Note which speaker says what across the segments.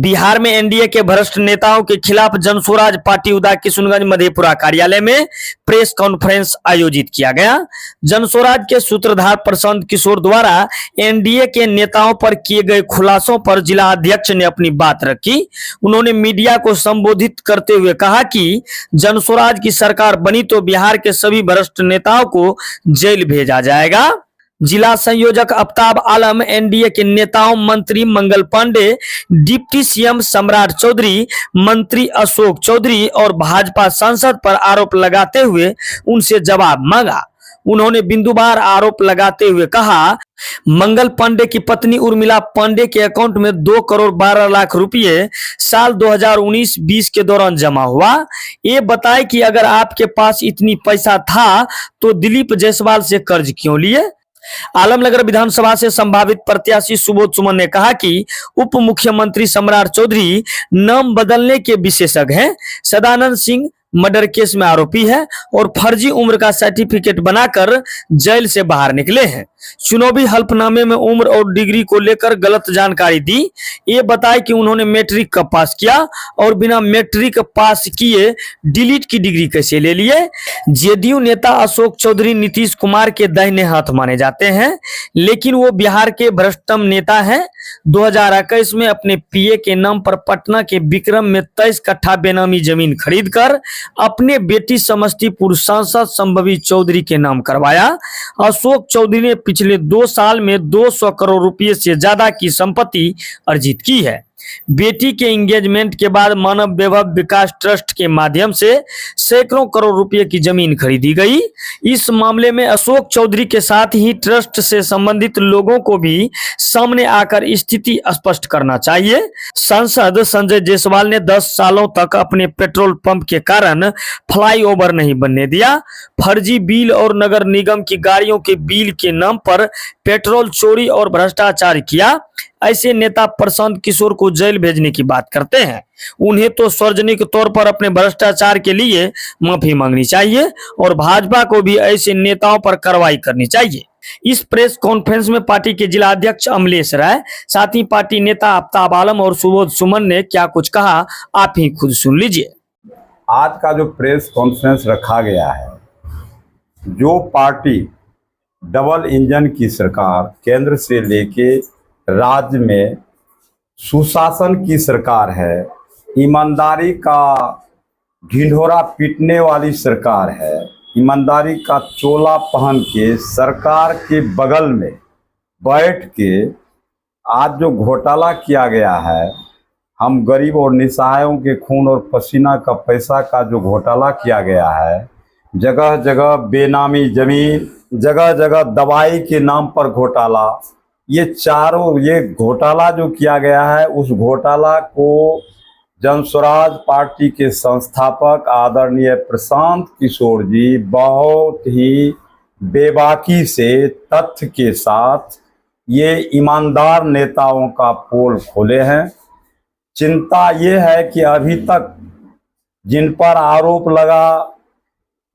Speaker 1: बिहार में एनडीए के भ्रष्ट नेताओं के खिलाफ जनस्वराज पार्टी उदा किशुनगंज मधेपुरा कार्यालय में प्रेस कॉन्फ्रेंस आयोजित किया गया। जनस्वराज के सूत्रधार प्रशांत किशोर द्वारा एनडीए के नेताओं पर किए गए खुलासों पर जिला अध्यक्ष ने अपनी बात रखी। उन्होंने मीडिया को संबोधित करते हुए कहा कि जनस्वराज की सरकार बनी तो बिहार के सभी भ्रष्ट नेताओं को जेल भेजा जाएगा। जिला संयोजक आफ्ताब आलम, एनडीए के नेताओं मंत्री मंगल पांडे, डिप्टी सीएम सम्राट चौधरी, मंत्री अशोक चौधरी और भाजपा सांसद पर आरोप लगाते हुए उनसे जवाब मांगा। उन्होंने बिंदुवार आरोप लगाते हुए कहा, मंगल पांडे की पत्नी उर्मिला पांडे के अकाउंट में 2 करोड़ 12 लाख रुपए साल 2019-20 के दौरान जमा हुआ। ये बताए कि अगर आपके पास इतनी पैसा था तो दिलीप जायसवाल से कर्ज क्यों लिए। आलमनगर विधानसभा से संभावित प्रत्याशी सुबोध सुमन ने कहा कि उप मुख्यमंत्री सम्राट चौधरी नाम बदलने के विशेषज्ञ हैं। सदानंद सिंह मर्डर केस में आरोपी है और फर्जी उम्र का सर्टिफिकेट बनाकर जेल से बाहर निकले हैं। चुनावी हल्फनामे में उम्र और डिग्री को लेकर गलत जानकारी दी। ये बताए कि उन्होंने मैट्रिक कब पास किया और बिना मैट्रिक पास किए डिलीट की डिग्री कैसे ले लिए। जेडीयू नेता अशोक चौधरी नीतीश कुमार के दाहिने हाथ माने जाते हैं, लेकिन वो बिहार के भ्रष्टतम नेता हैं। 2021 में अपने पीए के नाम पर पटना के विक्रम में 23 कट्ठा बेनामी जमीन खरीदकर अपने बेटी समस्तीपुर सांसद संभवी चौधरी के नाम करवाया। अशोक चौधरी ने पिछले 2 साल में 200 करोड़ रुपए से ज्यादा की संपत्ति अर्जित की है। बेटी के एंगेजमेंट के बाद मानव वैभव विकास ट्रस्ट के माध्यम से सैकड़ों करोड़ रुपए की जमीन खरीदी गई। इस मामले में अशोक चौधरी के साथ ही ट्रस्ट से संबंधित लोगों को भी सामने आकर स्थिति स्पष्ट करना चाहिए। सांसद संजय जायसवाल ने 10 सालों तक अपने पेट्रोल पंप के कारण फ्लाईओवर नहीं बनने दिया। फर्जी बिल और नगर निगम की गाड़ियों के बिल के नाम पर पेट्रोल चोरी और भ्रष्टाचार किया। ऐसे नेता प्रशांत किशोर को जेल भेजने की बात करते हैं। उन्हें तो सार्वजनिक तौर पर अपने भ्रष्टाचार के लिए माफी मांगनी चाहिए और भाजपा को भी ऐसे नेताओं पर कार्रवाई करनी चाहिए। इस प्रेस कॉन्फ्रेंस में पार्टी के जिला अध्यक्ष अमलेश राय, साथ ही पार्टी नेता आफ्ताब आलम और सुबोध सुमन ने क्या कुछ कहा, आप ही खुद सुन लीजिए।
Speaker 2: आज का जो प्रेस कॉन्फ्रेंस रखा गया है, जो पार्टी डबल इंजन की सरकार केंद्र से लेके राज्य में सुशासन की सरकार है, ईमानदारी का ढिंढोरा पीटने वाली सरकार है, ईमानदारी का चोला पहन के सरकार के बगल में बैठ के आज जो घोटाला किया गया है, हम गरीब और निसहायों के खून और पसीना का पैसा का जो घोटाला किया गया है, जगह जगह बेनामी जमीन, जगह जगह दवाई के नाम पर घोटाला, ये घोटाला जो किया गया है, उस घोटाला को जनस्वराज पार्टी के संस्थापक आदरणीय प्रशांत किशोर जी बहुत ही बेबाकी से तथ्य के साथ ये ईमानदार नेताओं का पोल खोले हैं। चिंता ये है कि अभी तक जिन पर आरोप लगा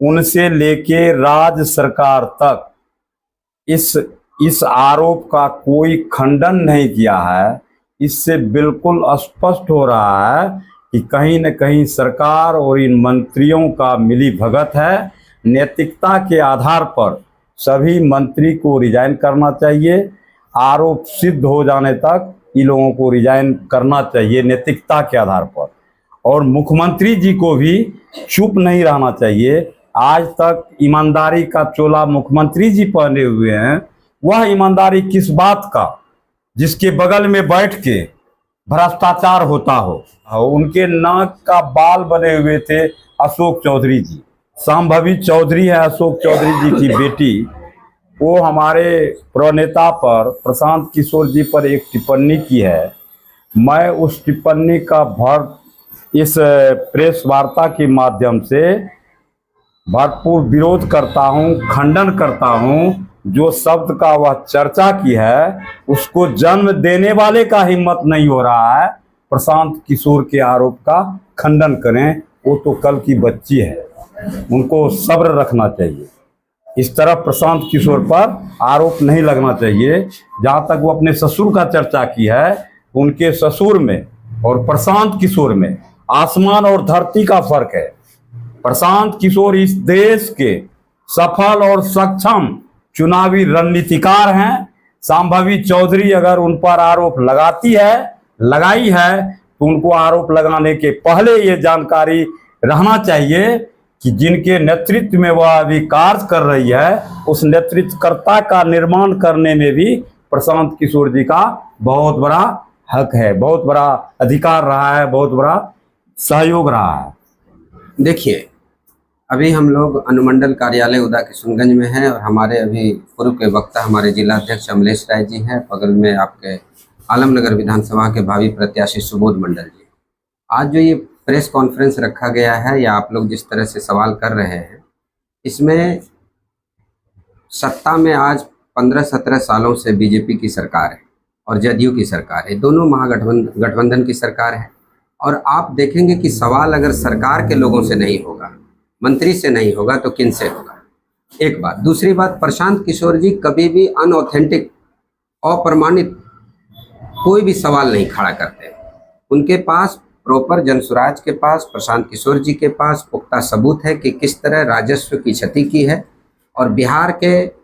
Speaker 2: उनसे लेके राज्य सरकार तक इस आरोप का कोई खंडन नहीं किया है। इससे बिल्कुल स्पष्ट हो रहा है कि कहीं न कहीं सरकार और इन मंत्रियों का मिली भगत है। नैतिकता के आधार पर सभी मंत्री को रिजाइन करना चाहिए। आरोप सिद्ध हो जाने तक इन लोगों को रिजाइन करना चाहिए नैतिकता के आधार पर। और मुख्यमंत्री जी को भी चुप नहीं रहना चाहिए। आज तक ईमानदारी का चोला मुख्यमंत्री जी पहने हुए हैं। वह ईमानदारी किस बात का, जिसके बगल में बैठ के भ्रष्टाचार होता हो। उनके नाक का बाल बने हुए थे अशोक चौधरी जी। संभवी चौधरी है अशोक चौधरी जी की बेटी। वो हमारे प्रणेता पर प्रशांत किशोर जी पर एक टिप्पणी की है। मैं उस टिप्पणी का इस प्रेस वार्ता के माध्यम से भरपूर विरोध करता हूँ, खंडन करता हूँ। जो शब्द का वह चर्चा की है, उसको जन्म देने वाले का हिम्मत नहीं हो रहा है प्रशांत किशोर के आरोप का खंडन करें। वो तो कल की बच्ची है, उनको सब्र रखना चाहिए। इस तरह प्रशांत किशोर पर आरोप नहीं लगना चाहिए। जहाँ तक वो अपने ससुर का चर्चा की है, उनके ससुर में और प्रशांत किशोर में आसमान और धरती का फर्क है। प्रशांत किशोर इस देश के सफल और सक्षम चुनावी रणनीतिकार हैं। संभावी चौधरी अगर उन पर आरोप लगाई है तो उनको आरोप लगाने के पहले ये जानकारी रहना चाहिए कि जिनके नेतृत्व में वह अभी कार्य कर रही है उस नेतृत्वकर्ता का निर्माण करने में भी प्रशांत किशोर जी का बहुत बड़ा हक है, बहुत बड़ा अधिकार रहा है, बहुत बड़ा सहयोग रहा है।
Speaker 3: देखिए, अभी हम लोग अनुमंडल कार्यालय उदा किशुनगंज में हैं और हमारे अभी पूर्व के वक्ता हमारे जिलाध्यक्ष अमलेश राय जी हैं, बगल में आपके आलमनगर विधानसभा के भावी प्रत्याशी सुबोध मंडल जी। आज जो ये प्रेस कॉन्फ्रेंस रखा गया है या आप लोग जिस तरह से सवाल कर रहे हैं, इसमें सत्ता में आज 15-17 सालों से बीजेपी की सरकार है और जदयू की सरकार है, दोनों महागठबंधन की सरकार है। और आप देखेंगे कि सवाल अगर सरकार के लोगों से नहीं होगा, मंत्री से नहीं होगा, तो किन से होगा? एक बात। दूसरी बात, प्रशांत किशोर जी कभी भी अनऑथेंटिक, अप्रमाणित कोई भी सवाल नहीं खड़ा करते। उनके पास प्रॉपर जनसुराज के पास, प्रशांत किशोर जी के पास पुख्ता सबूत है कि किस तरह राजस्व की क्षति की है और बिहार के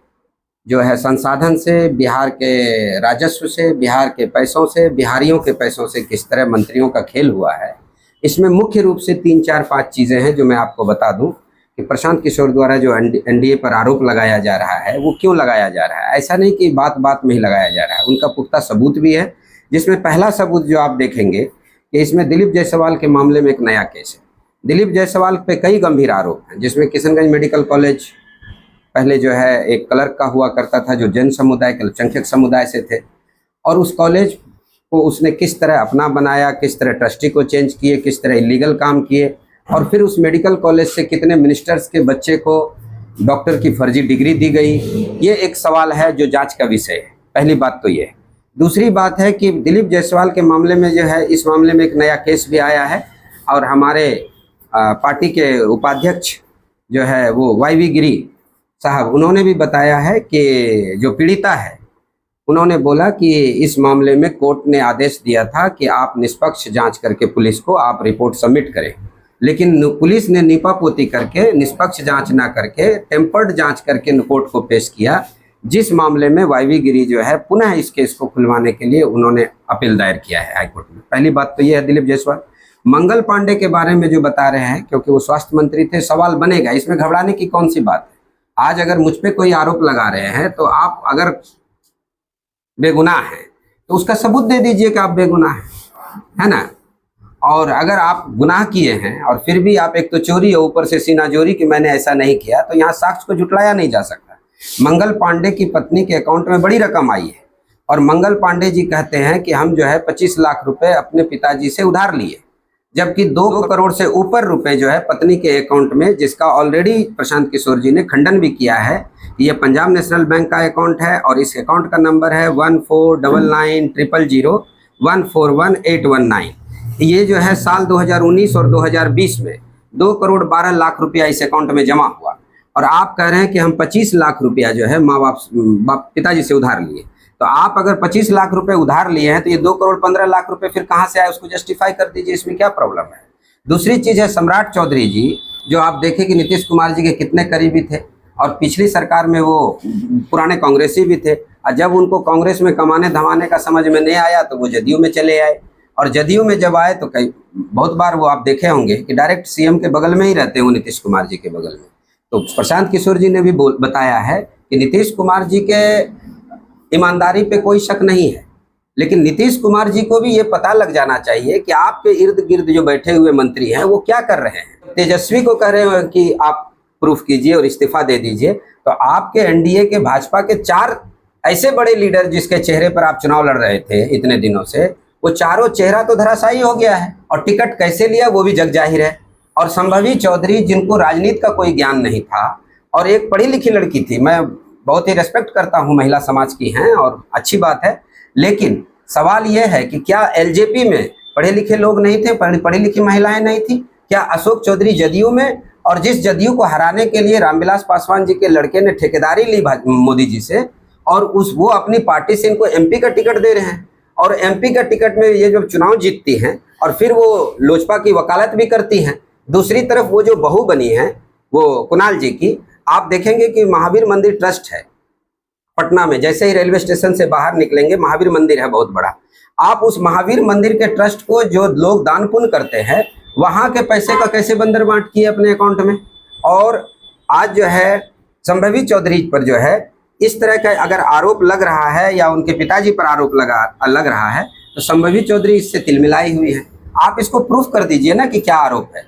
Speaker 3: जो है संसाधन से, बिहार के राजस्व से, बिहार के पैसों से, बिहारियों के पैसों से किस तरह मंत्रियों का खेल हुआ है। इसमें मुख्य रूप से 3-4-5 चीज़ें हैं जो मैं आपको बता दूं कि प्रशांत किशोर द्वारा जो एनडीए पर आरोप लगाया जा रहा है वो क्यों लगाया जा रहा है। ऐसा नहीं कि बात बात में ही लगाया जा रहा है, उनका पुख्ता सबूत भी है। जिसमें पहला सबूत जो आप देखेंगे कि इसमें दिलीप जायसवाल के मामले में एक नया केस है। दिलीप जायसवाल पे कई गंभीर आरोप हैं, जिसमें किशनगंज मेडिकल कॉलेज पहले जो है एक क्लर्क का हुआ करता था जो जैन समुदाय के अल्पसंख्यक समुदाय से थे, और उस कॉलेज को उसने किस तरह अपना बनाया, किस तरह ट्रस्टी को चेंज किए, किस तरह इलीगल काम किए, और फिर उस मेडिकल कॉलेज से कितने मिनिस्टर्स के बच्चे को डॉक्टर की फर्जी डिग्री दी गई। ये एक सवाल है जो जांच का विषय है। पहली बात तो ये है। दूसरी बात है कि दिलीप जायसवाल के मामले में जो है, इस मामले में एक नया केस भी आया है और हमारे पार्टी के उपाध्यक्ष जो है वो वाईवी गिरी साहब, उन्होंने भी बताया है कि जो पीड़िता है उन्होंने बोला कि इस मामले में कोर्ट ने आदेश दिया था कि आप निष्पक्ष जांच करके पुलिस को आप रिपोर्ट सबमिट करें, लेकिन पुलिस ने नीपापोती करके निष्पक्ष जांच ना करके टेम्पर्ड जांच करके कोर्ट को पेश किया, जिस मामले में वाईवी गिरी जो है पुनः इस केस को खुलवाने के लिए उन्होंने अपील दायर किया है हाईकोर्ट में। पहली बात तो ये है दिलीप जायसवाल। मंगल पांडे के बारे में जो बता रहे हैं, क्योंकि वो स्वास्थ्य मंत्री थे, सवाल बनेगा, इसमें घबराने की कौन सी बात है। आज अगर मुझ पे कोई आरोप लगा रहे हैं तो आप अगर बेगुनाह हैं तो उसका सबूत दे दीजिए कि आप बेगुनाह हैं, है ना। और अगर आप गुनाह किए हैं और फिर भी आप एक तो चोरी है ऊपर से सीनाजोरी कि मैंने ऐसा नहीं किया, तो यहाँ साक्ष्य को जुटलाया नहीं जा सकता। मंगल पांडे की पत्नी के अकाउंट में बड़ी रकम आई है और मंगल पांडे जी कहते हैं कि हम जो है 25 लाख रुपए अपने पिताजी से उधार लिए, जबकि 2 करोड़ से ऊपर रुपए जो है पत्नी के अकाउंट में, जिसका ऑलरेडी प्रशांत किशोर जी ने खंडन भी किया है। ये पंजाब नेशनल बैंक का अकाउंट है और इस अकाउंट का नंबर है 149900141819। ये जो है साल 2019 और 2020 में 2 करोड़ 12 लाख रुपया इस अकाउंट में जमा हुआ, और आप कह रहे हैं कि हम 25 लाख रुपया जो है माँ बाप पिताजी से उधार लिए। तो आप अगर 25 लाख रुपए उधार लिए हैं तो ये 2 करोड़ 15 लाख रुपए फिर कहाँ से आए, उसको जस्टिफाई कर दीजिए, इसमें क्या प्रॉब्लम है। दूसरी चीज़ है सम्राट चौधरी जी, जो आप देखें कि नीतीश कुमार जी के कितने करीबी थे और पिछली सरकार में वो पुराने कांग्रेसी भी थे, और जब उनको कांग्रेस में कमाने धमाने का समझ में नहीं आया तो वो जदयू में चले आए, और जदयू में जब आए तो बहुत बार वो आप देखे होंगे कि डायरेक्ट सीएम के बगल में ही रहते हैं, वो नीतीश कुमार जी के बगल में। तो प्रशांत किशोर जी ने भी बताया है कि नीतीश कुमार जी के ईमानदारी पे कोई शक नहीं है, लेकिन नीतीश कुमार जी को भी ये पता लग जाना चाहिए कि आपके इर्द गिर्द जो बैठे हुए मंत्री हैं वो क्या कर रहे हैं। तेजस्वी को कह रहे हैं कि आप प्रूफ कीजिए और इस्तीफा दे दीजिए, तो आपके एनडीए के भाजपा के 4 ऐसे बड़े लीडर जिसके चेहरे पर आप चुनाव लड़ रहे थे इतने दिनों से, वो चारों चेहरा तो धराशायी हो गया है, और टिकट कैसे लिया वो भी जग जाहिर है। और संभवी चौधरी, जिनको राजनीति का कोई ज्ञान नहीं था और एक पढ़ी लिखी लड़की थी, मैं बहुत ही रेस्पेक्ट करता हूँ, महिला समाज की हैं और अच्छी बात है, लेकिन सवाल यह है कि क्या एलजेपी में पढ़े लिखे लोग नहीं थे, पढ़ी लिखी महिलाएं नहीं थी क्या? अशोक चौधरी जदयू में, और जिस जदयू को हराने के लिए रामविलास पासवान जी के लड़के ने ठेकेदारी ली मोदी जी से, और वो अपनी पार्टी से इनको एमपी का टिकट दे रहे हैं, और एमपी का टिकट में ये जब चुनाव जीतती हैं और फिर वो लोजपा की वकालत भी करती हैं। दूसरी तरफ वो जो बहू बनी है वो कुणाल जी की, आप देखेंगे कि महावीर मंदिर ट्रस्ट है पटना में, जैसे ही रेलवे स्टेशन से बाहर निकलेंगे महावीर मंदिर है बहुत बड़ा। आप उस महावीर मंदिर के ट्रस्ट को जो लोग दान पुण्य करते हैं वहाँ के पैसे का कैसे बंदर बांट किए अपने अकाउंट में। और आज जो है संभवी चौधरी पर जो है इस तरह का अगर आरोप लग रहा है या उनके पिताजी पर आरोप लग रहा है तो संभवी चौधरी इससे तिलमिलाई हुई है। आप इसको प्रूफ कर दीजिए ना कि क्या आरोप है।